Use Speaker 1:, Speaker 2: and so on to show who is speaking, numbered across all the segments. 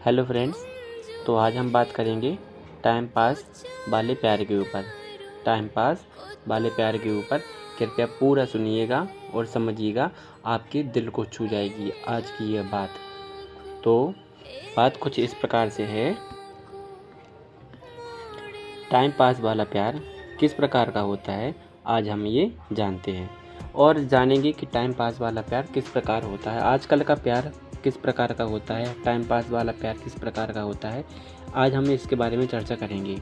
Speaker 1: Hello friends, तो आज हम बात करेंगे टाइम पास वाले प्यार के ऊपर। टाइम पास वाले प्यार के ऊपर कृपया पूरा सुनिएगा और समझिएगा, आपके दिल को छू जाएगी आज की यह बात। तो बात कुछ इस प्रकार से है, टाइम पास वाला प्यार किस प्रकार का होता है आज हम ये जानते हैं और जानेंगे कि टाइम पास वाला प्यार किस प्रकार होता है। आजकल का प्यार किस प्रकार का होता है, टाइम पास वाला प्यार किस प्रकार का होता है, आज हम इसके बारे में चर्चा करेंगे।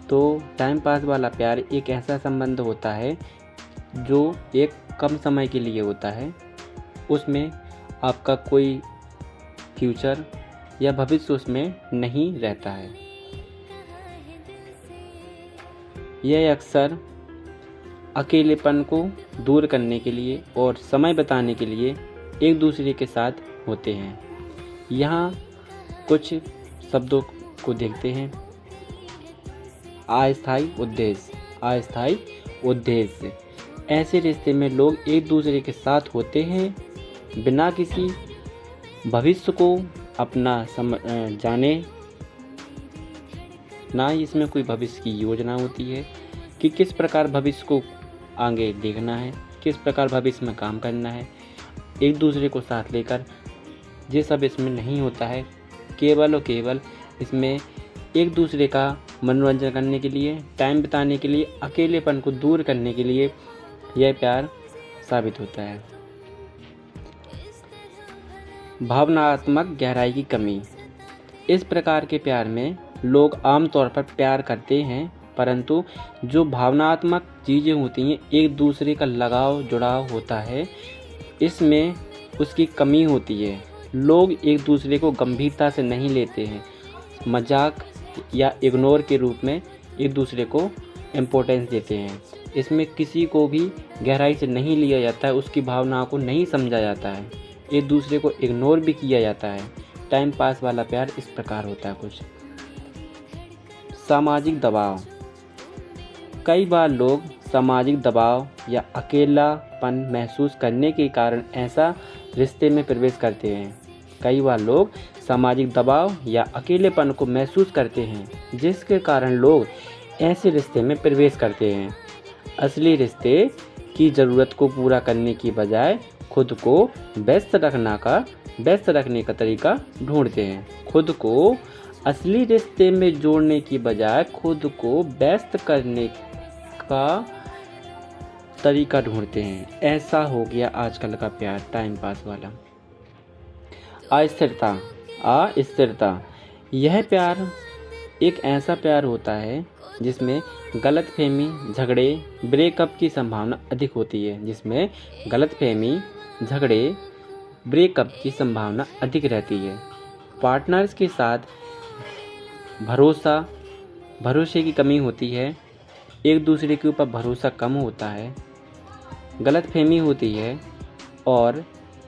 Speaker 1: तो टाइम पास वाला प्यार एक ऐसा संबंध होता है जो एक कम समय के लिए होता है। उसमें आपका कोई फ्यूचर या भविष्य उसमें नहीं रहता है। यह अक्सर अकेलेपन को दूर करने के लिए और समय बिताने के लिए एक दूसरे के साथ होते हैं। यहाँ कुछ शब्दों को देखते हैं। अस्थायी उद्देश्य। अस्थायी उद्देश्य ऐसे रिश्ते में लोग एक दूसरे के साथ होते हैं बिना किसी भविष्य को अपना जाने, ना ही इसमें कोई भविष्य की योजना होती है कि किस प्रकार भविष्य को आगे देखना है, किस प्रकार भविष्य में काम करना है। एक दूसरे को साथ लेकर ये सब इसमें नहीं होता है। केवल और केवल इसमें एक दूसरे का मनोरंजन करने के लिए, टाइम बिताने के लिए, अकेलेपन को दूर करने के लिए यह प्यार साबित होता है। भावनात्मक गहराई की कमी। इस प्रकार के प्यार में लोग आमतौर पर प्यार करते हैं, परंतु जो भावनात्मक चीज़ें होती हैं, एक दूसरे का लगाव जुड़ाव होता है, इसमें उसकी कमी होती है। लोग एक दूसरे को गंभीरता से नहीं लेते हैं, मजाक या इग्नोर के रूप में एक दूसरे को इम्पोर्टेंस देते हैं। इसमें किसी को भी गहराई से नहीं लिया जाता है, उसकी भावनाओं को नहीं समझा जाता है, एक दूसरे को इग्नोर भी किया जाता है। टाइम पास वाला प्यार इस प्रकार होता है कुछ। सामाजिक दबाव। कई बार लोग सामाजिक दबाव या अकेलापन महसूस करने के कारण ऐसा रिश्ते में प्रवेश करते हैं। कई बार लोग सामाजिक दबाव या अकेलेपन को महसूस करते हैं, जिसके कारण लोग ऐसे रिश्ते में प्रवेश करते हैं। असली रिश्ते की ज़रूरत को पूरा करने की बजाय खुद को व्यस्त रखने का तरीका ढूंढते हैं। खुद को असली रिश्ते में जोड़ने की बजाय खुद को व्यस्त करने का तरीका ढूंढते हैं। ऐसा हो गया आजकल का प्यार टाइम पास वाला। अस्थिरता। यह प्यार एक ऐसा प्यार होता है जिसमें गलतफहमी, झगड़े, ब्रेकअप की संभावना अधिक होती है। जिसमें गलतफहमी, झगड़े, ब्रेकअप की संभावना अधिक रहती है। पार्टनर्स के साथ भरोसे की कमी होती है, एक दूसरे के ऊपर भरोसा कम होता है, गलतफहमी होती है और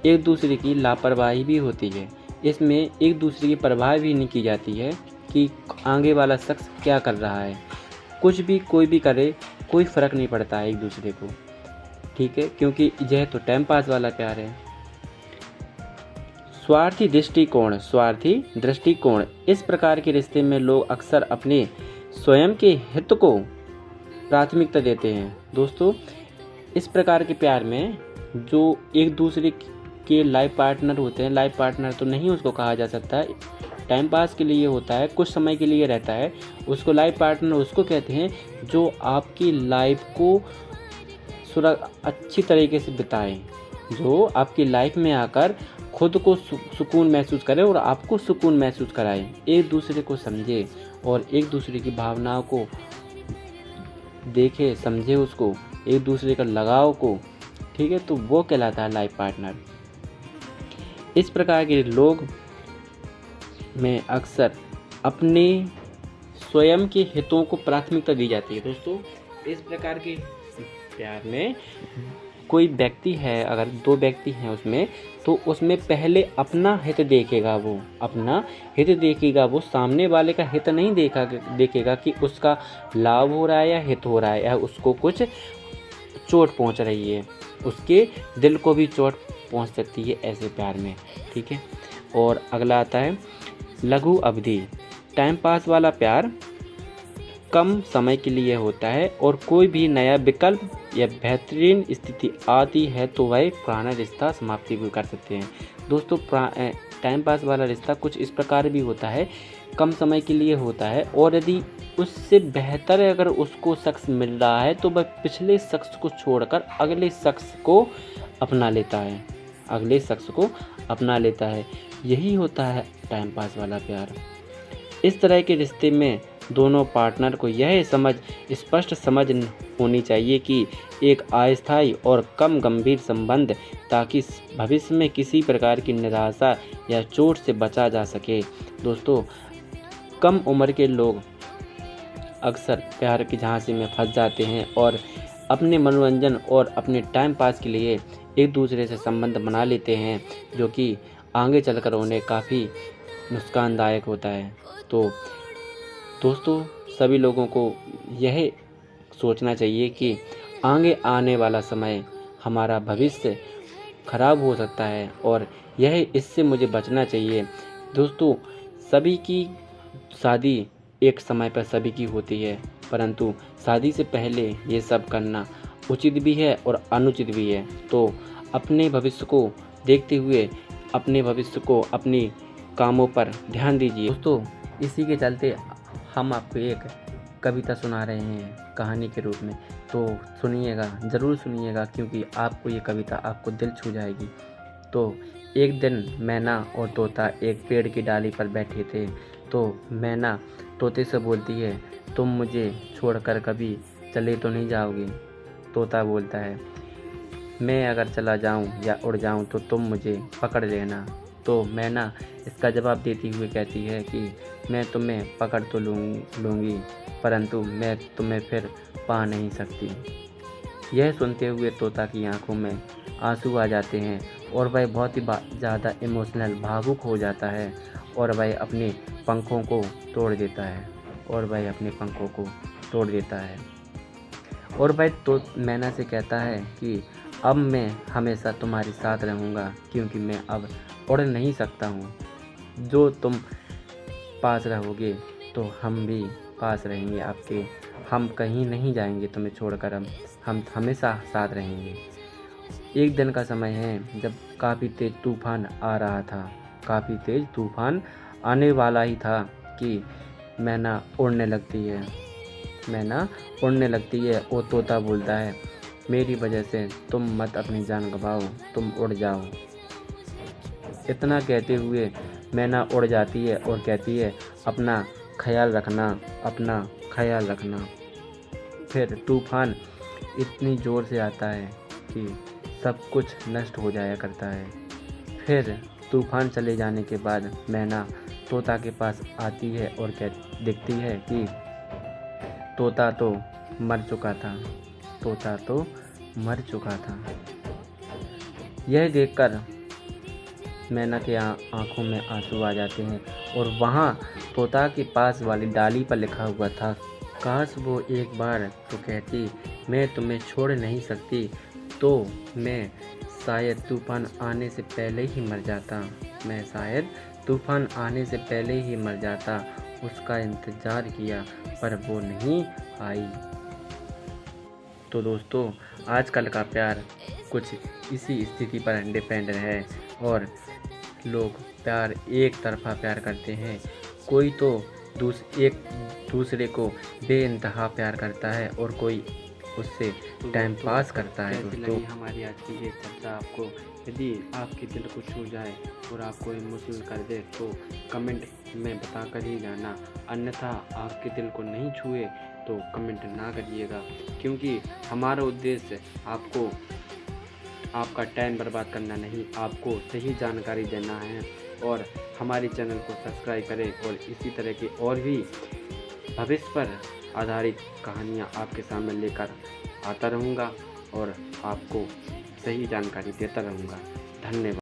Speaker 1: एक दूसरे की लापरवाही भी होती है। इसमें एक दूसरे की परवाह भी नहीं की जाती है कि आगे वाला शख्स क्या कर रहा है। कुछ भी कोई भी करे, कोई फ़र्क नहीं पड़ता है एक दूसरे को, ठीक है, क्योंकि यह तो टाइम पास वाला प्यार है। स्वार्थी दृष्टिकोण। इस प्रकार के रिश्ते में लोग अक्सर अपने स्वयं के हित को प्राथमिकता देते हैं। दोस्तों, इस प्रकार के प्यार में जो एक दूसरे के लाइफ पार्टनर होते हैं, लाइफ पार्टनर तो नहीं उसको कहा जा सकता, टाइम पास के लिए होता है, कुछ समय के लिए रहता है, उसको लाइफ पार्टनर उसको कहते हैं जो आपकी लाइफ को अच्छी तरीके से बिताएं, जो आपकी लाइफ में आकर खुद को सुकून महसूस करे और आपको सुकून महसूस कराए। एक दूसरे को समझे और एक दूसरे की भावनाओं को देखे, समझे उसको, एक दूसरे का लगाव को, ठीक है, तो वो कहलाता है लाइफ पार्टनर। इस प्रकार के लोग में अक्सर अपने स्वयं के हितों को प्राथमिकता दी जाती है। दोस्तों, इस प्रकार के प्यार में कोई व्यक्ति है, अगर दो व्यक्ति हैं उसमें, तो उसमें पहले अपना हित देखेगा, वो सामने वाले का हित नहीं देखेगा कि उसका लाभ हो रहा है या हित हो रहा है या उसको कुछ चोट पहुंच रही है। उसके दिल को भी चोट पहुंच सकती है ऐसे प्यार में, ठीक है। और अगला आता है लघु अवधि। टाइम पास वाला प्यार कम समय के लिए होता है और कोई भी नया विकल्प या बेहतरीन स्थिति आती है तो वह पुराना रिश्ता समाप्ति भी कर सकते हैं। दोस्तों टाइम पास वाला रिश्ता कुछ इस प्रकार भी होता है, कम समय के लिए होता है और यदि उससे बेहतर अगर उसको शख्स मिल रहा है तो वह पिछले शख्स को छोड़कर अगले शख्स को अपना लेता है। यही होता है टाइम पास वाला प्यार। इस तरह के रिश्ते में दोनों पार्टनर को यह स्पष्ट समझ होनी चाहिए कि एक अस्थायी और कम गंभीर संबंध, ताकि भविष्य में किसी प्रकार की निराशा या चोट से बचा जा सके। दोस्तों कम उम्र के लोग अक्सर प्यार की झांसे में फंस जाते हैं और अपने मनोरंजन और अपने टाइम पास के लिए एक दूसरे से संबंध बना लेते हैं, जो कि आगे चलकर उन्हें काफ़ी नुकसानदायक होता है। तो दोस्तों सभी लोगों को यह सोचना चाहिए कि आगे आने वाला समय हमारा भविष्य खराब हो सकता है और इससे मुझे बचना चाहिए। दोस्तों सभी की शादी एक समय पर सभी की होती है, परंतु शादी से पहले ये सब करना उचित भी है और अनुचित भी है। तो अपने भविष्य को देखते हुए अपनी कामों पर ध्यान दीजिए। दोस्तों इसी के चलते हम आपको एक कविता सुना रहे हैं कहानी के रूप में, तो ज़रूर सुनिएगा क्योंकि आपको ये कविता आपको दिल छू जाएगी। तो एक दिन मैना और तोता एक पेड़ की डाली पर बैठे थे। तो मैना तोते से बोलती है, तुम मुझे छोड़कर कभी चले तो नहीं जाओगे? तोता बोलता है, मैं अगर चला जाऊं या उड़ जाऊं तो तुम मुझे पकड़ लेना। तो मैना इसका जवाब देती हुए कहती है कि मैं तुम्हें पकड़ तो लूँगी, परंतु मैं तुम्हें फिर पा नहीं सकती। यह सुनते हुए तोता की आंखों में आंसू आ जाते हैं और वह बहुत ही ज़्यादा इमोशनल भावुक हो जाता है और वह अपने पंखों को तोड़ देता है और वह तो मैना से कहता है कि अब मैं हमेशा तुम्हारे साथ रहूँगा, क्योंकि मैं अब उड़ नहीं सकता हूँ। जो तुम पास रहोगे तो हम भी पास रहेंगे आपके, हम कहीं नहीं जाएंगे तुम्हें छोड़कर, हम हमेशा साथ रहेंगे। एक दिन का समय है जब काफ़ी तेज़ तूफान आ रहा था, काफ़ी तेज़ तूफान आने वाला ही था कि मैना उड़ने लगती है और तोता बोलता है, मेरी वजह से तुम मत अपनी जान गंवाओ, तुम उड़ जाओ। इतना कहते हुए मैना उड़ जाती है और कहती है, अपना ख्याल रखना। फिर तूफान इतनी ज़ोर से आता है कि सब कुछ नष्ट हो जाया करता है। फिर तूफान चले जाने के बाद मैना तोता के पास आती है और देखती है कि तोता तो मर चुका था। यह देखकर मैना के आंखों में आंसू आ जाते हैं और वहाँ तोता के पास वाली डाली पर लिखा हुआ था, काश वो एक बार तो कहती, मैं तुम्हें छोड़ नहीं सकती, तो मैं शायद तूफान आने से पहले ही मर जाता। उसका इंतज़ार किया पर वो नहीं आई। तो दोस्तों आजकल का प्यार कुछ इसी स्थिति पर डिपेंड है और लोग प्यार एक तरफा प्यार करते हैं। कोई तो एक दूसरे को बेइंतहा प्यार करता है और कोई उससे टाइम पास करता है। दोस्तों हमारी आज की ये चर्चा आपको यदि आपके दिल को छू जाए और आपको इमोशनल कर दे तो कमेंट में बता कर ही जाना, अन्यथा आपके दिल को नहीं छुए तो कमेंट ना करिएगा, क्योंकि हमारा उद्देश्य आपका टाइम बर्बाद करना नहीं, आपको सही जानकारी देना है। और हमारे चैनल को सब्सक्राइब करें और इसी तरह की और भी भविष्य पर आधारित कहानियाँ आपके सामने लेकर आता रहूँगा और आपको सही जानकारी देता रहूँगा। धन्यवाद।